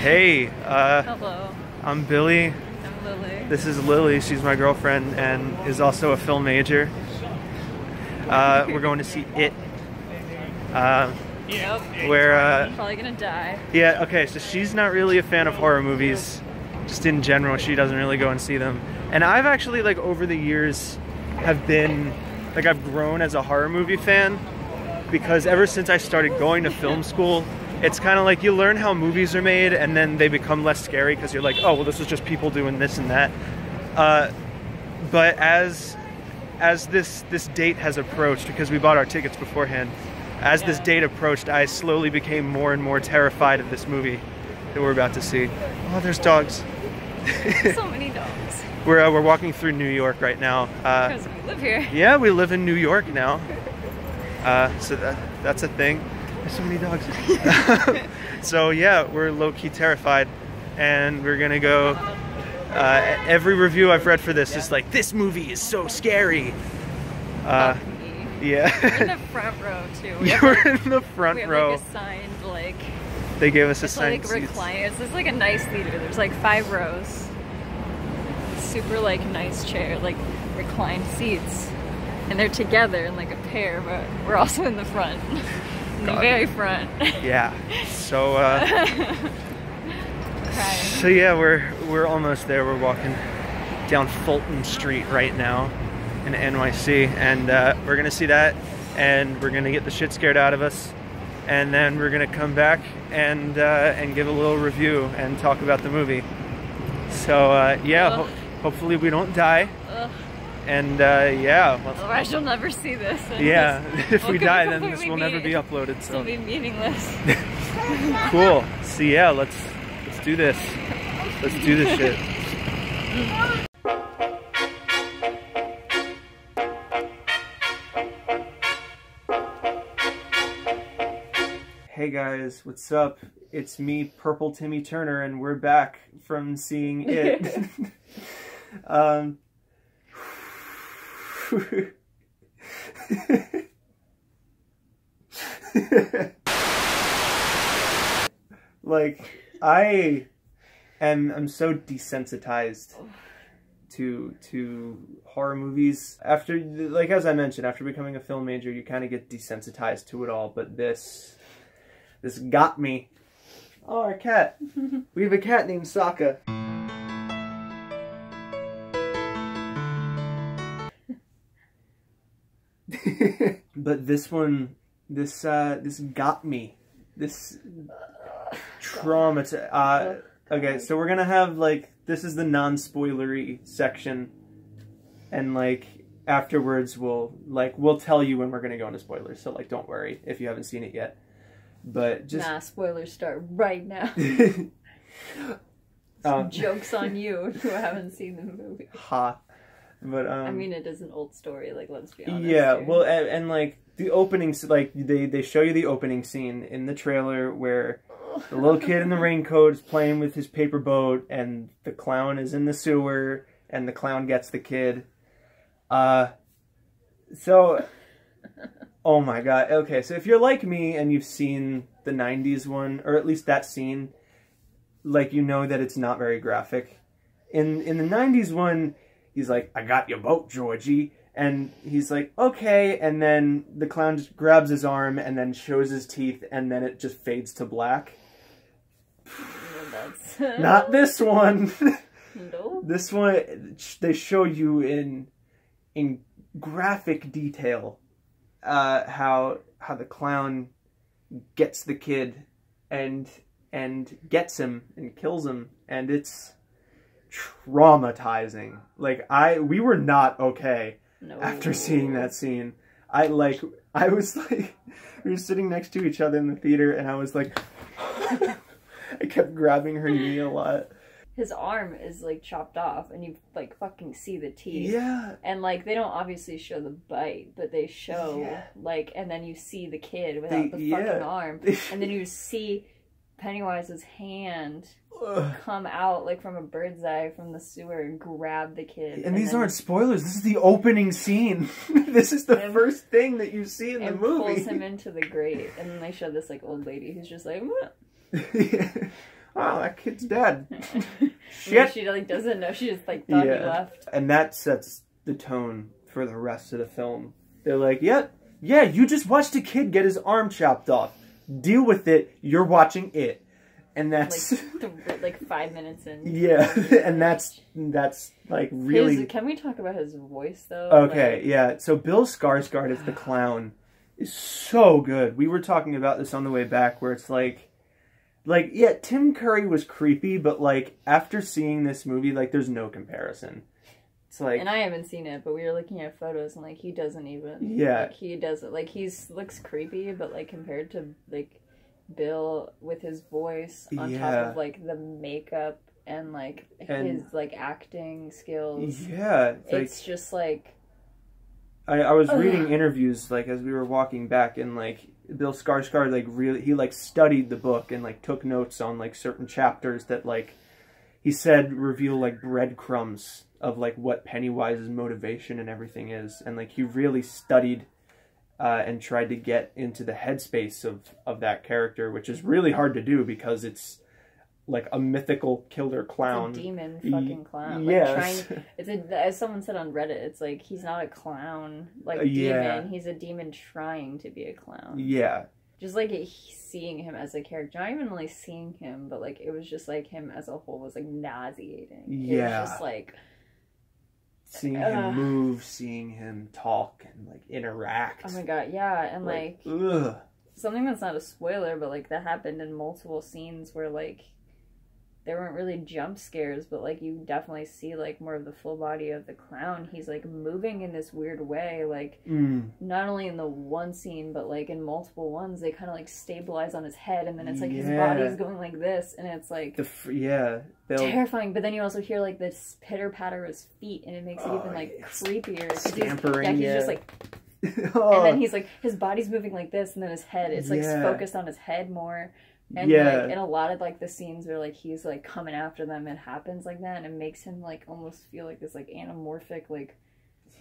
Hey, Hello. I'm Billy. I'm Lily. This is Lily. She's my girlfriend and is also a film major. We're going to see It. Yep. Where, Probably gonna die. yeah, okay, so she's not really a fan of horror movies. Just in general, she doesn't really go and see them. And I've actually, like, over the years, have been, like, I've grown as a horror movie fan. Because ever since I started going to film school, it's kind of like you learn how movies are made and then they become less scary because you're like, oh, well, this is just people doing this and that. But as this date has approached, because we bought our tickets beforehand, as this date approached, I slowly became more and more terrified of this movie that we're about to see. Oh, there's dogs. So many dogs. We're walking through New York right now. Because we live here. Yeah, we live in New York now. So that's a thing. There's so many dogs. So yeah, we're low-key terrified, and we're gonna go. Every review I've read for this is like, this movie is so scary. Yeah. Yeah. We're in the front row too. We're in the front we have, row. like, assigned, like, They gave us it's assigned like recline. It's just like a nice theater. There's like 5 rows. Super like nice chair, like reclined seats. And they're together in like a pair, but we're also in the front. In the very front. Yeah. So Crying. so yeah, we're almost there. We're walking down Fulton Street right now in NYC, and we're gonna see that, and we're gonna get the shit scared out of us, and then we're gonna come back and give a little review and talk about the movie. So yeah, hopefully we don't die. Ugh. And yeah, Otherwise you'll never see this. yeah. If we die, then this completely will never be uploaded. It'll So be meaningless. cool. So yeah, let's do this. Let's do this shit. Hey guys, what's up? It's me, Purple Timmy Turner, and we're back from seeing It. Like, I'm so desensitized to horror movies. After, like, as I mentioned, after becoming a film major, you kind of get desensitized to it all, but this got me. Oh, our cat. We have a cat named Sokka. But this one, this got me. This traumatized. Okay, so we're gonna have, like, this is the non-spoilery section, and, like, afterwards we'll tell you when we're gonna go into spoilers. So, like, don't worry if you haven't seen it yet. But just Spoilers start right now. Joke's on you if you haven't seen the movie. Ha. But I mean, it is an old story, like, let's be honest. Yeah, here. well, and like the openings, like they show you the opening scene in the trailer where the little kid in the raincoat is playing with his paper boat, and the clown is in the sewer, and the clown gets the kid. So, oh my god. Okay, so if you're like me and you've seen the 90s one, or at least that scene, like, you know that it's not very graphic. In the 90s one, he's like, I got your boat, Georgie. And he's like, okay. And then the clown just grabs his arm and then shows his teeth, and then it just fades to black. Not this one. No. This one, they show you in graphic detail how the clown gets the kid and gets him and kills him, and it's traumatizing. Like, we were not okay after seeing that scene. I was like, we were sitting next to each other in the theater, and I was like, I kept grabbing her knee a lot. His arm is, like, chopped off, and you, like, fucking see the teeth. Yeah. And, like, they don't obviously show the bite, but they show, like, and then you see the kid without the fucking arm. And then you see Pennywise's hand come out, like, from a bird's eye from the sewer and grab the kid. And these aren't spoilers. This is the opening scene. This is the first thing that you see in the movie. And pulls him into the grate. And then they show this, like, old lady who's just like, what? Yeah. oh, that kid's dead. Shit. She like doesn't know. She just like thought he left. And that sets the tone for the rest of the film. They're like, yeah, you just watched a kid get his arm chopped off. Deal with it. You're watching it. And that's like 5 minutes in. Yeah, and that's like really. Can we talk about his voice though? Okay, like... yeah. So Bill Skarsgård as the clown is so good. We were talking about this on the way back, where it's like yeah, Tim Curry was creepy, but like after seeing this movie, like there's no comparison. It's like, and I haven't seen it, but we were looking at photos, and like he doesn't even. Yeah. Like, he doesn't like looks creepy, but like compared to like Bill with his voice on top of like the makeup and like his like acting skills. Yeah, it's just like I was reading interviews like as we were walking back, and like Bill Skarsgård like really he like studied the book and like took notes on like certain chapters that like he said reveal like breadcrumbs of like what Pennywise's motivation and everything is, and like he really studied and tried to get into the headspace of that character, which is really hard to do because it's like a mythical killer clown. It's a demon fucking clown. Yes. Like as someone said on Reddit, it's like he's not a clown like demon. He's a demon trying to be a clown. Yeah. Just like seeing him as a character, not even really seeing him, but like it was just like him as a whole was like nauseating. Yeah. It was just like seeing him move, seeing him talk and like interact. Oh my god, yeah, and like something that's not a spoiler, but like that happened in multiple scenes where like there weren't really jump scares, but like you definitely see like more of the full body of the clown. He's like moving in this weird way, like not only in the one scene, but like in multiple ones, they kind of like stabilize on his head, and then it's like his body's going like this, and it's like terrifying. But then you also hear like this pitter patter of his feet, and it makes it even like creepier. Scampering, he's just like. And then he's like his body's moving like this, and then his head, it's like focused on his head more. And like in a lot of like the scenes where like he's like coming after them, it happens like that, and it makes him like almost feel like this like anamorphic like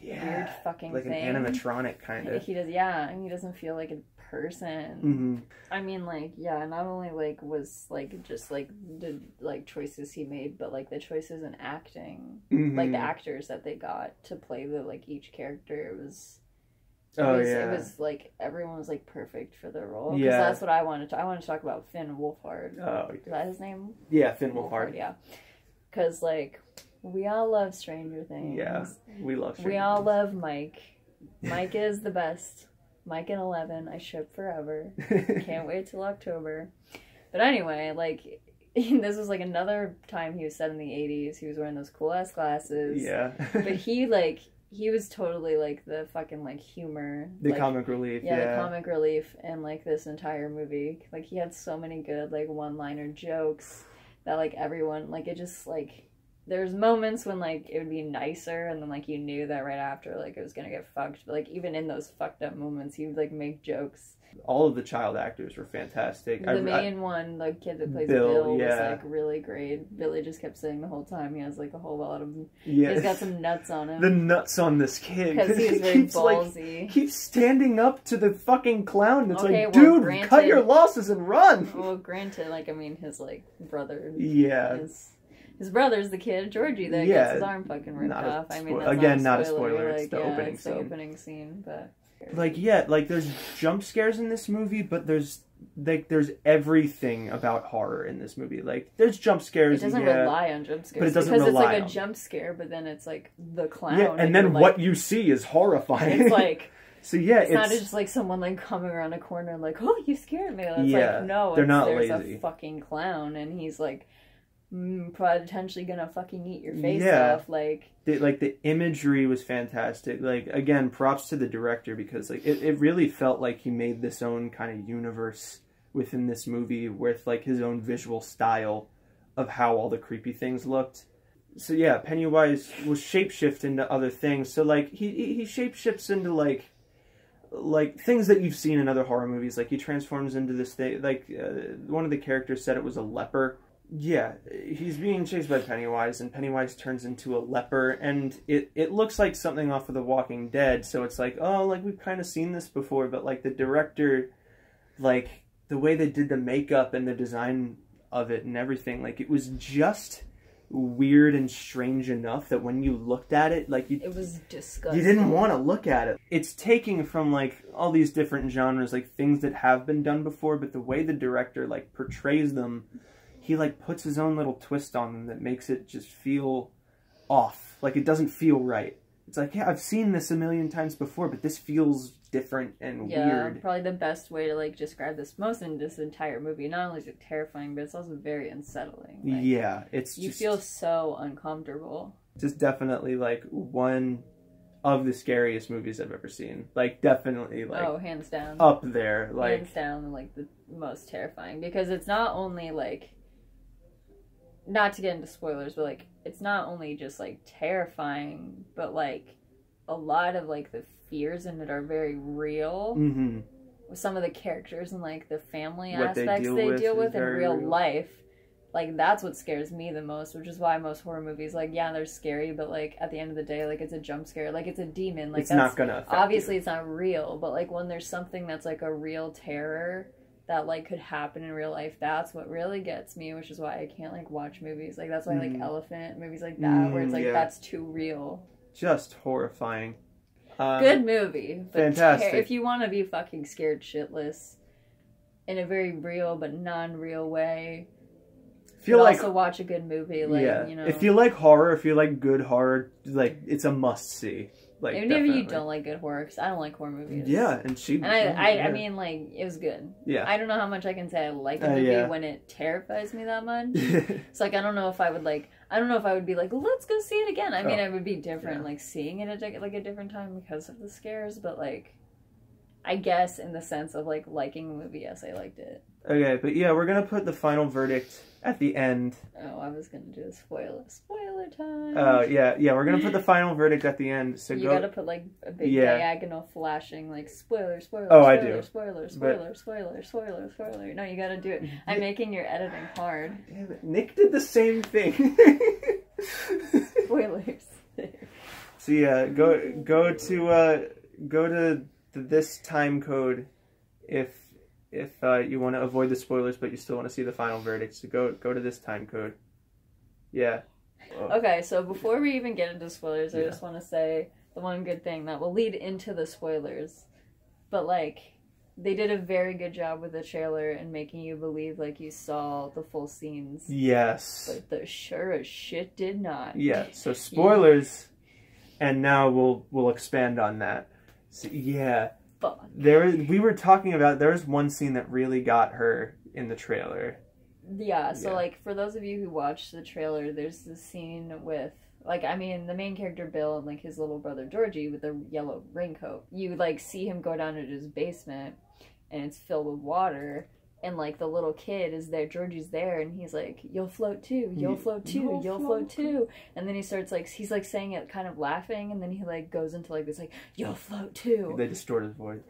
weird fucking like thing. An animatronic kind of. He does, and he doesn't feel like a person. I mean, like not only like was like just like the like choices he made, but like the choices in acting, like the actors that they got to play the like each character, it was like everyone was like perfect for the role. Because that's what I wanted to. I wanted to talk about Finn Wolfhard. Oh, is that his name? Yeah, Finn Wolfhard. Yeah, because like we all love Stranger Things. Yeah, we love. Stranger Things. All love Mike. Mike is the best. Mike and 11, I ship forever. Can't wait till October. But anyway, like this was like another time he was set in the 80s. He was wearing those cool ass glasses. Yeah. But he was totally like the fucking like humor, the like, comic relief, the comic relief in like this entire movie. Like he had so many good like one-liner jokes that like everyone like it just like there's moments when like it would be nicer, and then like you knew that right after like it was gonna get fucked. But like even in those fucked up moments, he would like make jokes. All of the child actors were fantastic. The main one, the kid that plays Bill was like really great. Billy just kept saying the whole time he has like a whole lot of he's got some nuts on him. The nuts on this kid because he's very ballsy. Like, keeps standing up to the fucking clown. It's like, dude, granted, cut your losses and run. Well, granted, like I mean, his like brother. Yeah. His brother's the kid, Georgie, that gets his arm fucking ripped off. I mean, that's not a spoiler. Like, it's the opening it's scene. The opening scene, but like there's jump scares in this movie, but there's everything about horror in this movie. Like there's jump scares. It doesn't rely on jump scares, but it doesn't because rely it's like a jump scare, but then it's like the clown. Yeah, and then what you see is horrifying. It's like. So yeah, it's not just like someone like coming around a corner and like, oh, you scared me. It's like no, they're not there's lazy. A fucking clown, and he's like. Potentially gonna fucking eat your face off. Like the imagery was fantastic. Like again, props to the director, because like it really felt like he made this own kind of universe within this movie with like his own visual style of how all the creepy things looked. So yeah, Pennywise was shapeshift into other things. So like he shapeshifts into like things that you've seen in other horror movies. Like he transforms into this thing. Like one of the characters said it was a leper. Yeah, he's being chased by Pennywise, and Pennywise turns into a leper, and it looks like something off of The Walking Dead, so it's like, oh, like, we've kind of seen this before, but, like, the director, like, the way they did the makeup and the design of it and everything, like, it was just weird and strange enough that when you looked at it, like, it was disgusting. You didn't want to look at it. It's taking from, like, all these different genres, like, things that have been done before, but the way the director, like, portrays them, he, like, puts his own little twist on them that makes it just feel off. Like, it doesn't feel right. It's like, yeah, I've seen this a million times before, but this feels different and weird. Yeah, probably the best way to, like, describe this most in this entire movie. Not only is it terrifying, but it's also very unsettling. Like, yeah, it's you feel so uncomfortable. Just definitely, like, one of the scariest movies I've ever seen. Like, definitely, like... Oh, hands down. Up there. Like, hands down, like, the most terrifying. Because it's not only, like... Not to get into spoilers, but, like, it's not only just, like, terrifying, but, like, a lot of, like, the fears in it are very real. Mm-hmm. With some of the characters and, like, the family aspects they deal with in real life. Like, that's what scares me the most, which is why most horror movies, like, yeah, they're scary, but, like, at the end of the day, like, it's a jump scare. Like, it's a demon. Like, it's not gonna affect obviously you. It's not real, but, like, when there's something that's, like, a real terror that, like, could happen in real life, that's what really gets me, which is why I can't, like, watch movies. Like, that's why I like Elephant, movies like that, where it's, like, that's too real. Just horrifying. Good movie. But fantastic. If you want to be fucking scared shitless in a very real but non-real way, also watch a good movie. Like, yeah. You know. If you like horror, if you like good horror, like, it's a must-see. Like, even if you don't like good horror, because I don't like horror movies. Yeah, and I mean, like, it was good. Yeah. I don't know how much I can say I like a movie when it terrifies me that much. It's like, I don't know if I would be like, let's go see it again. I mean, it would be different, like, seeing it at, like, a different time because of the scares, but, like, I guess in the sense of, like, liking a movie, yes, I liked it. Okay, but yeah, we're gonna put the final verdict at the end. Oh, I was gonna do a spoiler time. Oh, yeah, we're gonna put the final verdict at the end, so you gotta put, like, a big diagonal flashing, like, spoiler, I do. Spoiler. No, you gotta do it. I'm making your editing hard. Damn it, Nick did the same thing. Spoilers. So yeah, go to this time code if you want to avoid the spoilers but you still want to see the final verdict. So go to this time code. Yeah. Okay, so before we even get into spoilers, I just want to say the one good thing that will lead into the spoilers. But, like, they did a very good job with the trailer and making you believe, like, you saw the full scenes. Yes. But they sure as shit did not. Yeah, so spoilers, and now we'll expand on that. So, yeah. Fuck. We were talking about, there was one scene that really got her in the trailer. Yeah, so, like, for those of you who watched the trailer, there's this scene with, like, I mean, the main character, Bill, and, like, his little brother, Georgie, with the yellow raincoat. You, like, see him go down into his basement, and it's filled with water, and, like, the little kid is there, Georgie's there, and he's like, you'll float too, you'll float too, you'll float too. And then he starts, like, he's, like, saying it kind of laughing, and then he, like, goes into, like, this, like, you'll float too. They distort his voice.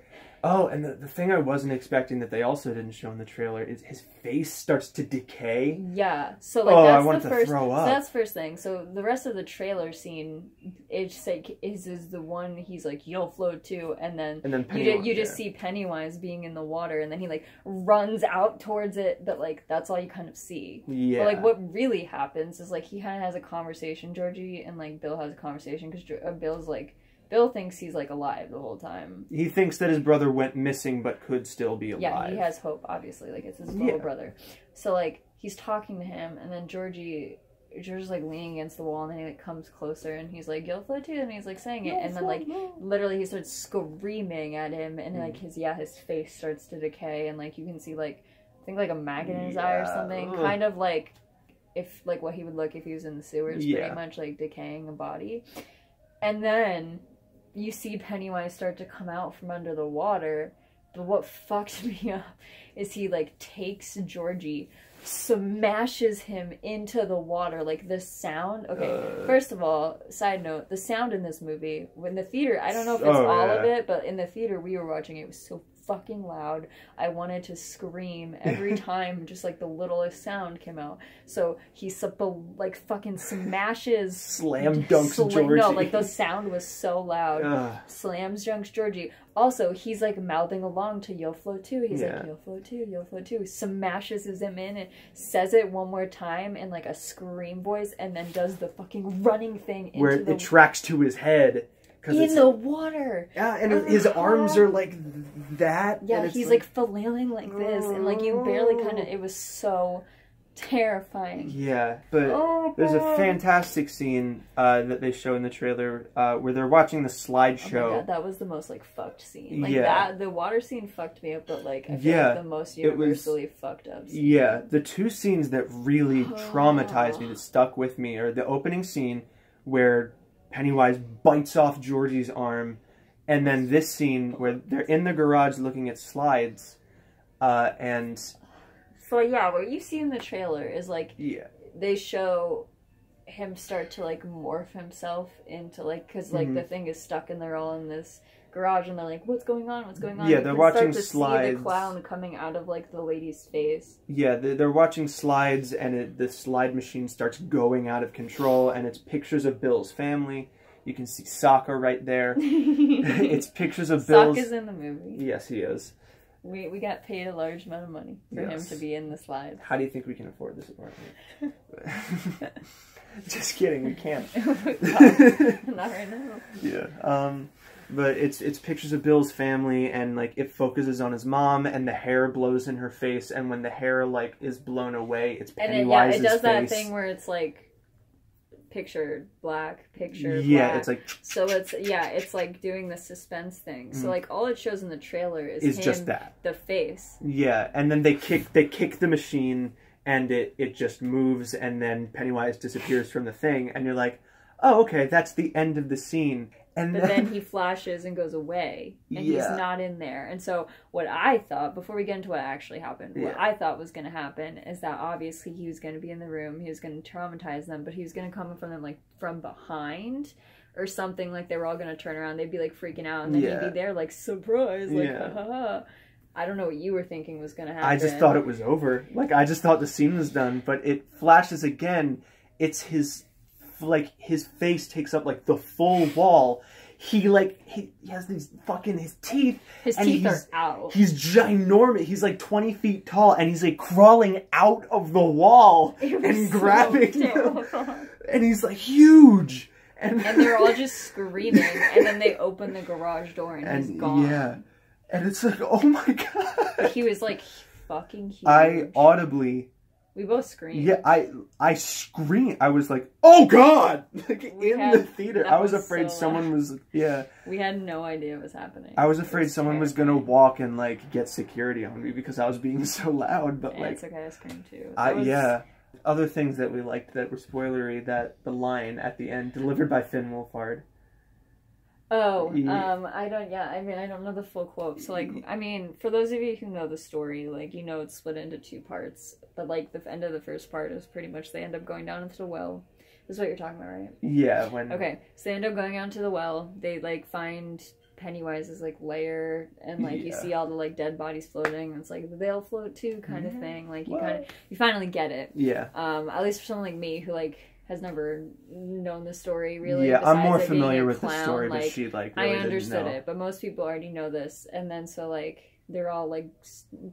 Oh, and the thing I wasn't expecting that they also didn't show in the trailer is his face starts to decay. Yeah, so, like, that's I wanted the first, to throw up. So that's the first thing. So the rest of the trailer scene, it's like, is the one he's like, you'll float too, and then you just see Pennywise being in the water, and then he, like, runs out towards it, but, like, that's all you kind of see. Yeah. But, like, what really happens is, like, he kind of has a conversation, Georgie and, like, Bill has a conversation, because Bill's like, Bill thinks he's, like, alive the whole time. He thinks that his brother went missing but could still be alive. Yeah, he has hope, obviously. Like, it's his little brother. So, like, he's talking to him, and then Georgie's, like, leaning against the wall, and then he, like, comes closer, and he's like, you'll float too, and he's, like, saying it, and then, like, literally he starts screaming at him, and, like, his face starts to decay, and, like, you can see, like, I think, like, a maggot in his eye or something. Kind of, like, if, like, what he would look if he was in the sewers, pretty much, like, decaying a body. And then you see Pennywise start to come out from under the water, but what fucked me up is he, like, takes Georgie, smashes him into the water, like, the sound. Okay, first of all, side note, the sound in this movie, when the theater, I don't know if it's all of it, but in the theater we were watching, it was so fucking loud. I wanted to scream every time just like the littlest sound came out. So he like fucking smashes, slam dunks Georgie. No, like the sound was so loud. Slams dunks Georgie. Also, he's like mouthing along to "You'll Float Too." He's like, "You'll float too, you'll float too." Smashes him in and says it one more time in like a scream voice, and then does the fucking running thing into where it tracks to his head. In the water. Yeah, and his arms are like that. Yeah, he's like flailing like this, and like you barely kind of. It was so terrifying. Yeah, but there's a fantastic scene that they show in the trailer where they're watching the slideshow. Oh my God, that was the most like fucked scene. Like that, the water scene fucked me up, but like I feel like the most universally fucked up scene. Yeah, the two scenes that really traumatized me, that stuck with me, are the opening scene where Pennywise bites off Georgie's arm, and then this scene where they're in the garage looking at slides, and... So yeah, what you see in the trailer is like, they show him start to like morph himself into like, because like the thing is stuck and they're all in this garage and they're like, what's going on, what's going on? Yeah, they're watching start to slides. See the clown coming out of like the lady's face. Yeah, they're watching slides, and the slide machine starts going out of control, and it's pictures of Bill's family. You can see Sokka right there. It's pictures of Bill's... Sokka's in the movie. Yes, he is. We got paid a large amount of money for him to be in the slide. How do you think we can afford this apartment? Just kidding, we can't. Not right now. Yeah. But it's pictures of Bill's family, and like it focuses on his mom, and the hair blows in her face, and when the hair like is blown away, it's Pennywise's face. And it does that thing where it's like picture black, picture black. It's like so it's like doing the suspense thing. So like all it shows in the trailer is him, just that, the face. Yeah, and then they kick the machine, and it just moves, and then Pennywise disappears from the thing, and you're like, oh, okay, that's the end of the scene. And but then he flashes and goes away, and he's not in there. And so what I thought, before we get into what actually happened, what I thought was going to happen is that obviously he was going to be in the room, he was going to traumatize them, but he was going to come from them like from behind or something. Like they were all going to turn around, they'd be like freaking out, and then he'd be there like, surprise, like, ha ha ha. I don't know what you were thinking was going to happen. I just thought it was over. Like, I just thought the scene was done, but it flashes again. It's his face takes up like the full wall. He has these fucking, his teeth are out. He's ginormous. He's like 20 feet tall, and he's like crawling out of the wall and grabbing him. And he's like huge. And they're all just screaming, and then they open the garage door and he's gone. Yeah. And it's like, oh my God. But he was like fucking huge. I audibly... We both screamed. Yeah, I screamed. I was like, oh God! Like in the theater. I was afraid someone was, We had no idea what was happening. I was afraid someone was gonna walk and like get security on me because I was being so loud, but like... It's okay, I screamed too. Yeah. Other things that we liked that were spoilery, that the line at the end, delivered by Finn Wolfhard. Oh, I don't know the full quote. So, like, I mean, for those of you who know the story, like, you know it's split into two parts. But, like, the end of the first part is pretty much they end up going down into the well. This is what you're talking about, right? Yeah, Okay, so they end up going down to the well. They, like, find Pennywise's, like, lair, and, like, you see all the, like, dead bodies floating. And it's like, they'll float too kind of thing. Like, you finally get it. Yeah. At least for someone like me who, like, has never known the story really. Yeah, I'm more familiar with the story, but she like really I understood it, but most people already know this. And then so like they're all like,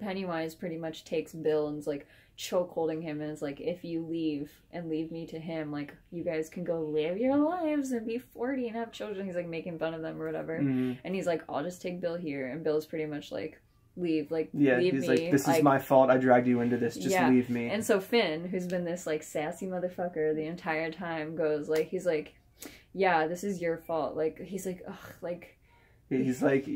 Pennywise pretty much takes Bill and is like choke holding him and is like, if you leave and leave me to him, like you guys can go live your lives and be 40 and have children. He's like making fun of them or whatever. And he's like, I'll just take Bill here, and Bill's pretty much like, leave me. He's like, this is my fault, I dragged you into this, just leave me. And so Finn, who's been this like sassy motherfucker the entire time, goes like, he's like, yeah, this is your fault. Like, he's like, ugh, like, he's like,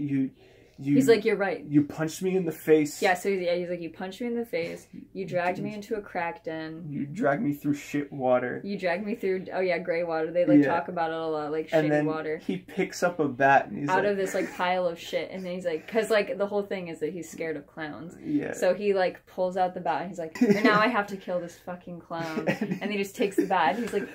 he's like, you're right. You punched me in the face. Yeah, so he's like, you punched me in the face. You dragged me into a crack den. You dragged me through shit water. You dragged me through, gray water. They like talk about it a lot, like shitty and then water. He picks up a bat and he's out of this like pile of shit, and then he's like, because like the whole thing is that he's scared of clowns. Yeah. So he like pulls out the bat and he's like, and now I have to kill this fucking clown. And he just takes the bat and he's like,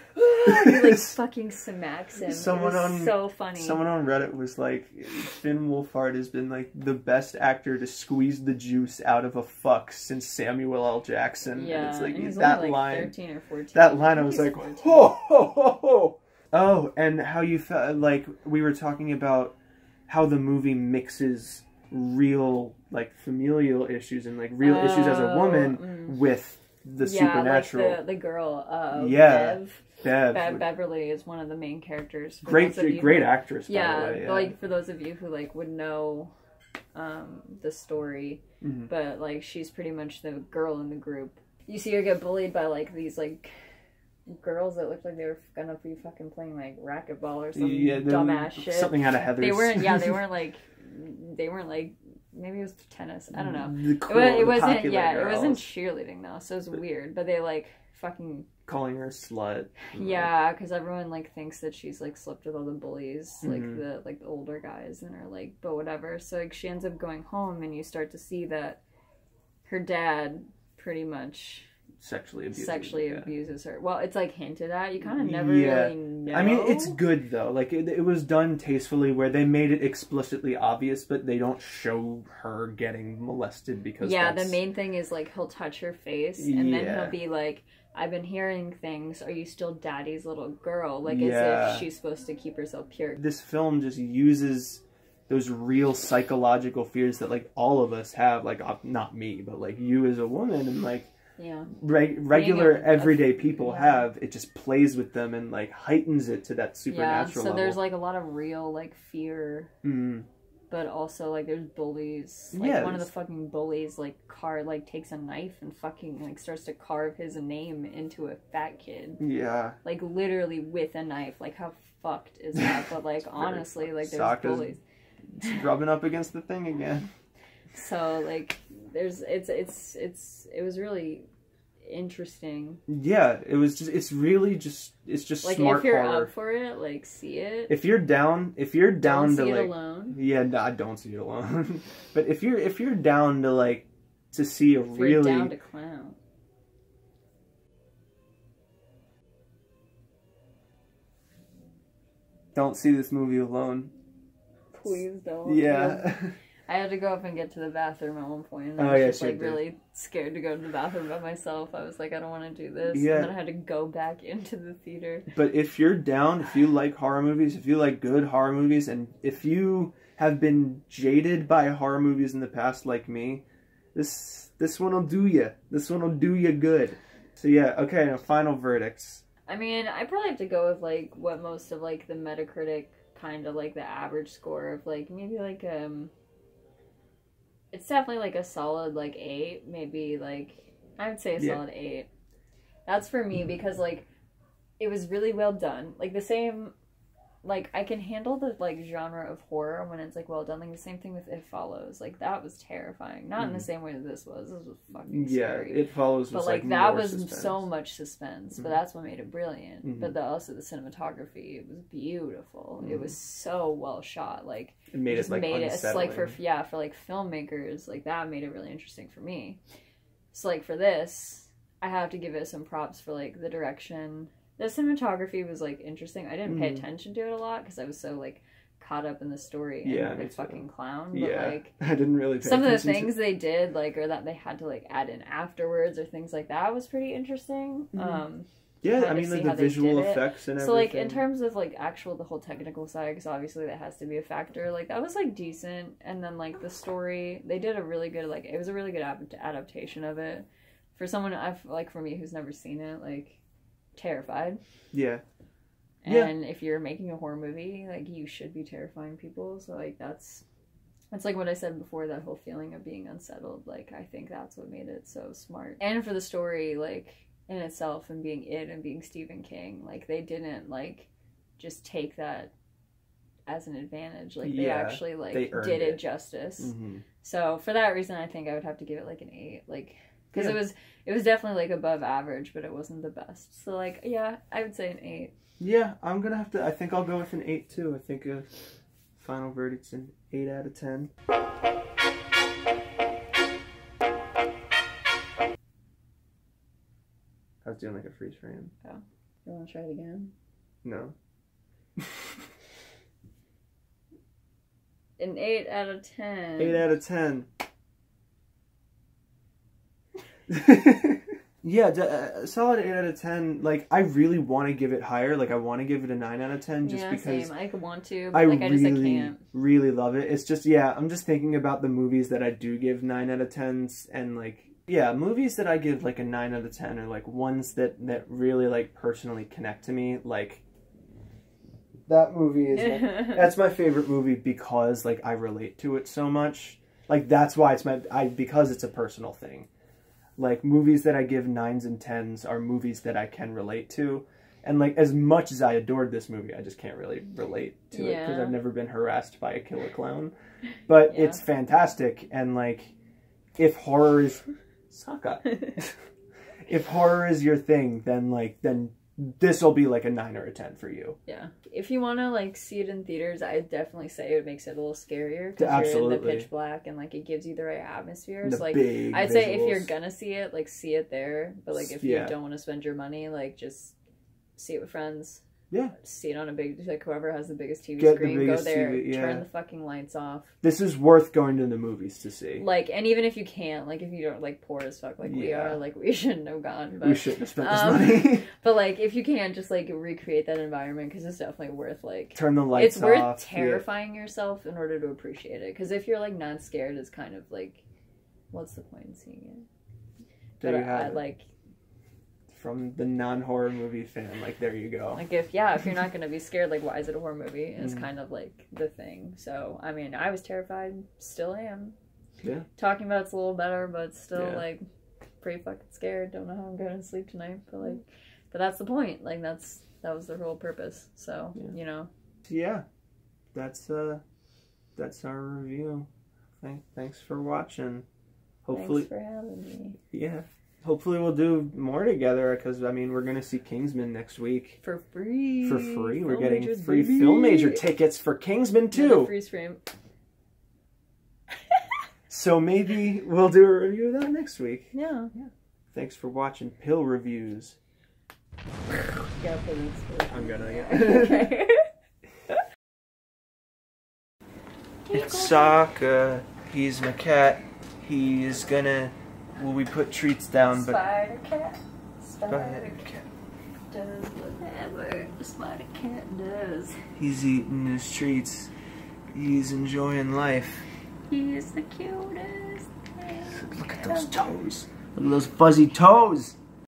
and he like fucking smacks him. So funny. Someone on Reddit was like, Finn Wolfhard has been like like the best actor to squeeze the juice out of a fuck since Samuel L. Jackson. Yeah, and it's like and he's that only, like, line, 13 or 14. that line, I was like, 14. ho ho ho ho. Oh, and how you felt like we were talking about how the movie mixes real like familial issues and like real issues as a woman with the supernatural. Like the girl, Beverly is one of the main characters. Great actress, by the way. Yeah, like for those of you who like would know the story, but like she's pretty much the girl in the group. You see her get bullied by like these like girls that looked like they were gonna be fucking playing like racquetball or some dumbass shit. Something out of Heather's. They weren't like maybe it was tennis. I don't know. It wasn't cheerleading though, so it was weird. But they like fucking calling her a slut. Yeah, because everyone like thinks that she's like slept with all the bullies, like the older guys, and are like, but whatever. So like she ends up going home, and you start to see that her dad pretty much sexually abuses her. Well, it's like hinted at. You kind of never really know. I mean, it's good though. Like it was done tastefully, where they made it explicitly obvious, but they don't show her getting molested because the main thing is like he'll touch her face, and then he'll be like, "I've been hearing things. Are you still daddy's little girl?" Like as if she's supposed to keep herself pure. This film just uses those real psychological fears that like all of us have. Like not me, but like you as a woman, and like. Yeah, regular everyday people have. It just plays with them and like heightens it to that supernatural level. There's like a lot of real like fear, but also like there's bullies. Like one of the fucking bullies like takes a knife and fucking like starts to carve his name into a fat kid. Yeah, like literally with a knife. Like how fucked is that? But like honestly, like there's bullies. It's rubbing up against the thing again. So like it was really interesting. Yeah, it was just it's like smart if you're horror. Up for it, like see it. If you're down don't to see like it alone. Yeah, no, I don't see it alone. But if you're down to like to see a if really you're down to clown. Don't see this movie alone. Please don't. Yeah. I had to go up and get to the bathroom at one point, and I was just like really scared to go to the bathroom by myself. I was like, I don't want to do this. Yeah. And then I had to go back into the theater. But if you're down, if you like horror movies, if you like good horror movies, and if you have been jaded by horror movies in the past like me, this one will do you. This one will do you good. So yeah, okay, now final verdicts. I mean, I probably have to go with like what most of like the Metacritic kind of like the average score of like maybe like it's definitely like a solid like 8, maybe like I would say a solid 8. That's for me because like it was really well done. Like the same, like I can handle the like genre of horror when it's like well done. Like the same thing with It Follows. Like that was terrifying. Not in the same way that this was. This was fucking scary. It Follows was but like that was suspense. So much suspense. But that's what made it brilliant. But also the cinematography, it was beautiful. It was so well shot. Like it made it like unsettling. It's like for like filmmakers, like that made it really interesting for me. So like for this, I have to give it some props for like the direction. The cinematography was like interesting. I didn't pay attention to it a lot because I was so like caught up in the story and the fucking clown. But like I didn't really pay some of the things they did like or that they had to like add in afterwards or things like that was pretty interesting. Yeah, I mean like the visual effects and everything. So like in terms of like the whole technical side, because obviously that has to be a factor. Like that was like decent, and then like the story, they did a really good like it was a really good adaptation of it for someone for me who's never seen it. Like. Terrified. Yeah. And if you're making a horror movie, like you should be terrifying people. So like that's like what I said before, that whole feeling of being unsettled. Like I think that's what made it so smart. And for the story, like in itself and being it and being Stephen King, like they didn't like just take that as an advantage. Like they actually like did it justice. So for that reason, I think I would have to give it like an 8. Like because it was definitely like above average, but it wasn't the best. So like yeah, I would say an 8. Yeah, I'm gonna have to. I think I'll go with an 8 too. I think final verdict's an 8 out of 10. I was doing like a freeze frame. Oh, you want to try it again? No. An 8 out of 10. 8 out of 10. Yeah, solid 8 out of 10. Like, I really want to give it higher. Like, I want to give it a 9 out of 10 just because... same. I want to, but I just can't. Really love it. It's just, yeah, I'm just thinking about the movies that I do give 9 out of 10s, and, like, yeah, movies that I give, like, a 9 out of 10 are, like, ones that really, like, personally connect to me. Like, that movie is... that's my favorite movie because, like, I relate to it so much. Like, that's why it's because it's a personal thing. Like, movies that I give 9s and 10s are movies that I can relate to. And, like, as much as I adored this movie, I just can't really relate to it because I've never been harassed by a killer clown. But it's fantastic. And, like, if horror is... Saka. If horror is your thing, then this will be, like, a 9 or a 10 for you. Yeah. If you want to, like, see it in theaters, I'd definitely say it makes it a little scarier. Because you're in the pitch black and, like, it gives you the right atmosphere. So, like, I'd say if you're gonna see it, like, see it there. But, like, if you don't want to spend your money, like, just see it with friends. Yeah. See it on a big, like, whoever has the biggest TV screen, go there, turn the fucking lights off. This is worth going to the movies to see. Like, and even if you can't, like, if you don't, like, poor as fuck, like we are, like, we shouldn't have gone. But, we shouldn't have spent this money. But, like, if you can, just, like, recreate that environment, because it's definitely worth, like... Turn the lights off. It's worth terrifying yourself in order to appreciate it. Because if you're, like, not scared, it's kind of, like, what's the point in seeing it? There you have it. Like... From the non-horror movie fan, like, there you go. Like, if you're not gonna be scared, like, why is it a horror movie? It's kind of, like, the thing. So, I mean, I was terrified, still am. Yeah. Talking about it's a little better, but still, like, pretty fucking scared. Don't know how I'm going to sleep tonight, but, like, but that's the point. Like, that was their whole purpose. So, you know. Yeah. That's our review. Thanks for watching. Hopefully. Thanks for having me. Yeah. Hopefully we'll do more together, because, I mean, we're going to see Kingsman next week. For free. For free. We're getting free Film Major tickets for Kingsman, too. Free stream. So maybe we'll do a review of that next week. Yeah. Thanks for watching Pill Reviews. Yeah, please. I'm gonna, Okay. It's Sokka. He's my cat. He's gonna... Well, we put treats down, but... Spider cat does whatever the spider cat does. He's eating his treats. He's enjoying life. He is the cutest thing. Look at those toes. Look at those fuzzy toes.